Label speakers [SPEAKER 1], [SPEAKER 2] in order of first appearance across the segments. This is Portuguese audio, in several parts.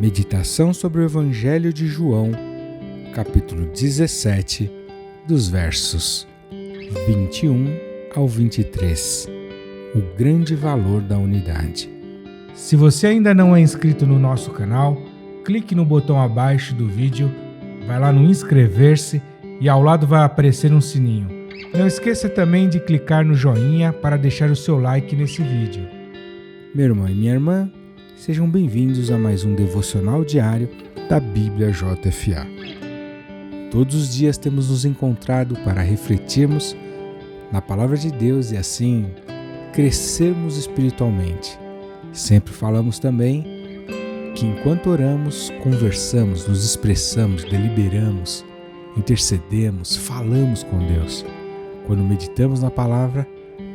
[SPEAKER 1] Meditação sobre o Evangelho de João, capítulo 17, dos versos 21 ao 23. O grande valor da unidade.
[SPEAKER 2] Se você ainda não é inscrito no nosso canal, clique no botão abaixo do vídeo, vai lá no inscrever-se e ao lado vai aparecer um sininho. Não esqueça também de clicar no joinha para deixar o seu like nesse vídeo.
[SPEAKER 1] Meu irmão e minha irmã, sejam bem-vindos a mais um devocional diário da Bíblia JFA. Todos os dias temos nos encontrado para refletirmos na Palavra de Deus e assim crescermos espiritualmente. Sempre falamos também que enquanto oramos, conversamos, nos expressamos, deliberamos, intercedemos, falamos com Deus. Quando meditamos na Palavra,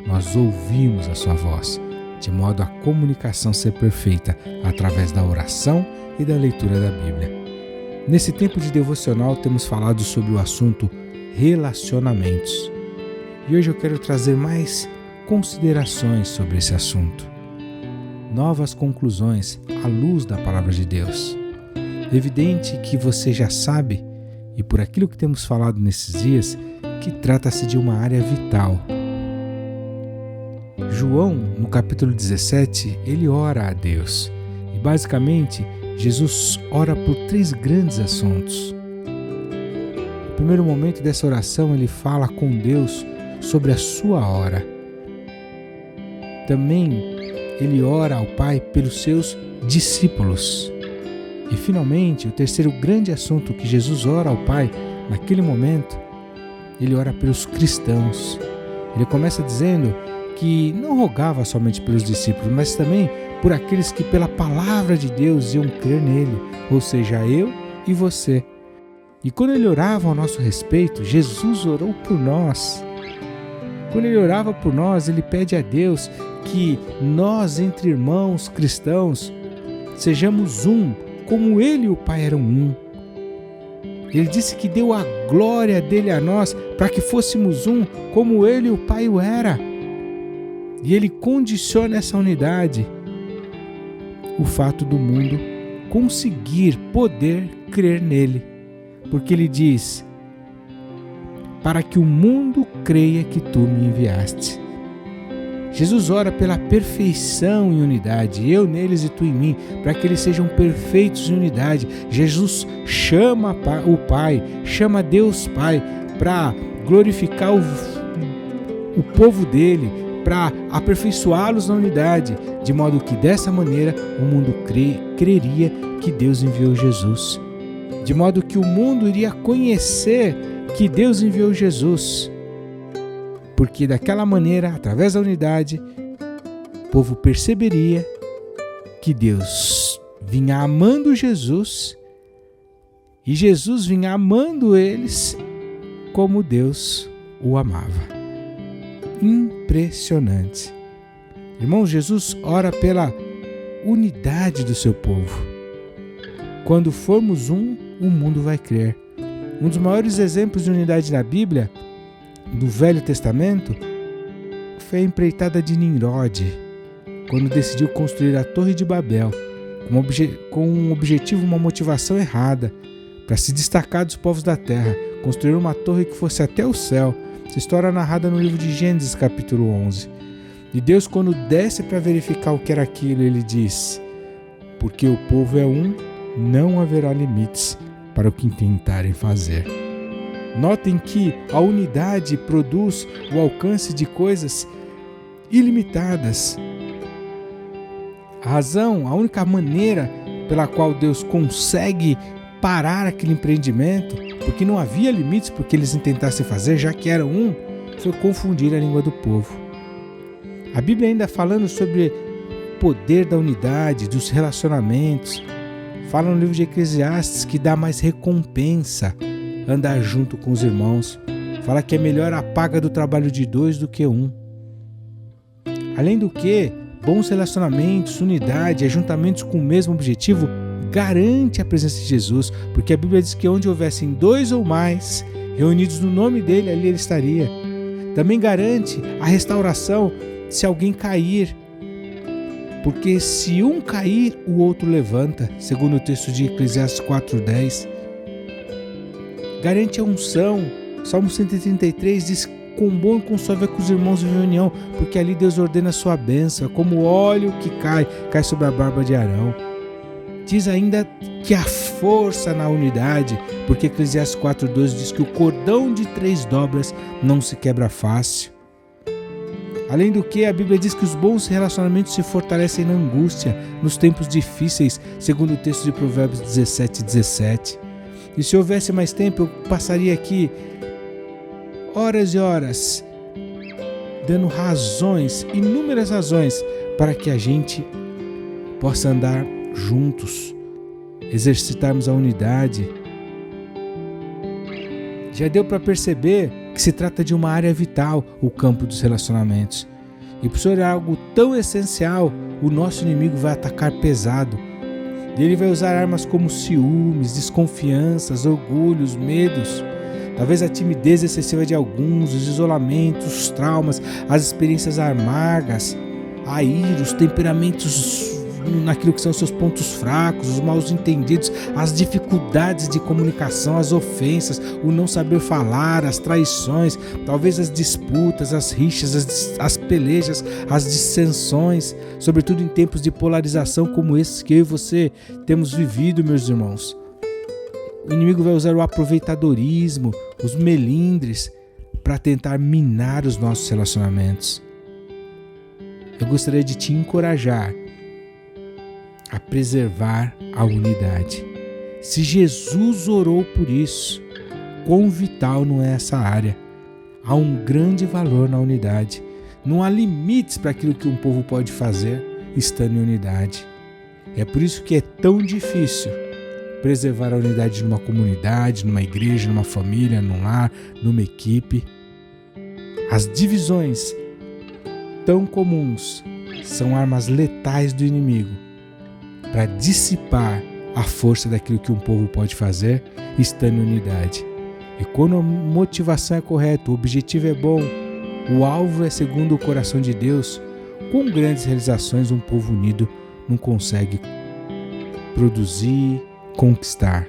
[SPEAKER 1] nós ouvimos a sua voz, de modo a comunicação ser perfeita através da oração e da leitura da Bíblia. Nesse tempo de devocional temos falado sobre o assunto relacionamentos. E hoje eu quero trazer mais considerações sobre esse assunto. Novas conclusões à luz da Palavra de Deus. É evidente que você já sabe, e por aquilo que temos falado nesses dias, que trata-se de uma área vital. João, no capítulo 17, ele ora a Deus. E basicamente, Jesus ora por 3 grandes assuntos. No primeiro momento dessa oração, ele fala com Deus sobre a sua hora. Também, ele ora ao Pai pelos seus discípulos. E finalmente, o terceiro grande assunto que Jesus ora ao Pai, naquele momento, ele ora pelos cristãos. Ele começa dizendo que não rogava somente pelos discípulos, mas também por aqueles que pela palavra de Deus iam crer nele, ou seja, eu e você. E quando ele orava ao nosso respeito, Jesus orou por nós. Quando ele orava por nós, ele pede a Deus que nós, entre irmãos cristãos, sejamos um, como ele e o Pai eram um. Ele disse que deu a glória dele a nós para que fôssemos um, como ele e o Pai o era. E ele condiciona essa unidade, o fato do mundo conseguir, poder crer nele. Porque ele diz, para que o mundo creia que tu me enviaste. Jesus ora pela perfeição em unidade, eu neles e tu em mim, para que eles sejam perfeitos em unidade. Jesus chama o Pai, chama Deus Pai, para glorificar o povo dele, para aperfeiçoá-los na unidade, de modo que dessa maneira o mundo creria que Deus enviou Jesus, de modo que o mundo iria conhecer que Deus enviou Jesus, porque daquela maneira, através da unidade, o povo perceberia que Deus vinha amando Jesus e Jesus vinha amando eles como Deus o amava. Impressionante. Irmãos, Jesus ora pela unidade do seu povo. Quando formos um, o mundo vai crer. Um dos maiores exemplos de unidade na Bíblia, do Velho Testamento, foi a empreitada de Nimrod, quando decidiu construir a Torre de Babel, com um objetivo, uma motivação errada, para se destacar dos povos da terra, construir uma torre que fosse até o céu. Essa história é narrada no livro de Gênesis, capítulo 11. E Deus, quando desce para verificar o que era aquilo, ele diz, porque o povo é um, não haverá limites para o que tentarem fazer. Notem que a unidade produz o alcance de coisas ilimitadas. A única maneira pela qual Deus consegue parar aquele empreendimento, porque não havia limites porque eles tentassem fazer, já que eram um, foi confundir a língua do povo. A Bíblia ainda falando sobre o poder da unidade, dos relacionamentos, fala no livro de Eclesiastes que dá mais recompensa andar junto com os irmãos. Fala que é melhor a paga do trabalho de 2 do que 1. Além do que, bons relacionamentos, unidade, ajuntamentos com o mesmo objetivo garante a presença de Jesus, porque a Bíblia diz que onde houvessem 2 ou mais reunidos no nome dele, ali ele estaria. Também garante a restauração se alguém cair, porque se um cair, o outro levanta, segundo o texto de Eclesiastes 4:10. Garante a unção. Salmo 133 diz: com bom e com suave é que os irmãos vivem em união, porque ali Deus ordena a sua bênção, como óleo que cai sobre a barba de Arão. Diz ainda que há força na unidade, porque Eclesiastes 4:12 diz que o cordão de 3 dobras não se quebra fácil. Além do que, a Bíblia diz que os bons relacionamentos se fortalecem na angústia, nos tempos difíceis, segundo o texto de Provérbios 17:17. E se houvesse mais tempo, eu passaria aqui horas e horas, dando razões, inúmeras razões, para que a gente possa andar juntos, exercitarmos a unidade. Já deu para perceber que se trata de uma área vital, o campo dos relacionamentos. E por ser algo tão essencial, o nosso inimigo vai atacar pesado. Ele vai usar armas como ciúmes, desconfianças, orgulhos, medos. Talvez a timidez excessiva de alguns, os isolamentos, os traumas, as experiências amargas, a ira, os temperamentos naquilo que são seus pontos fracos, os mal entendidos, as dificuldades de comunicação, as ofensas, o não saber falar, as traições, talvez as disputas, as rixas, as pelejas, as dissensões, sobretudo em tempos de polarização como esses que eu e você temos vivido, meus irmãos. O inimigo vai usar o aproveitadorismo, os melindres, para tentar minar os nossos relacionamentos. Eu gostaria de te encorajar a preservar a unidade. Se Jesus orou por isso, quão vital não é essa área? Há um grande valor na unidade. Não há limites para aquilo que um povo pode fazer estando em unidade. É por isso que é tão difícil preservar a unidade numa comunidade, numa igreja, numa família, num lar, numa equipe. As divisões tão comuns são armas letais do inimigo para dissipar a força daquilo que um povo pode fazer estando em unidade. E quando a motivação é correta, o objetivo é bom, o alvo é segundo o coração de Deus, com grandes realizações um povo unido não consegue produzir, conquistar.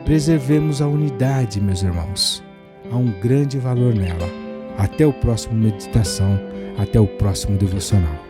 [SPEAKER 1] Preservemos a unidade, meus irmãos. Há um grande valor nela. Até o próximo meditação, até o próximo devocional.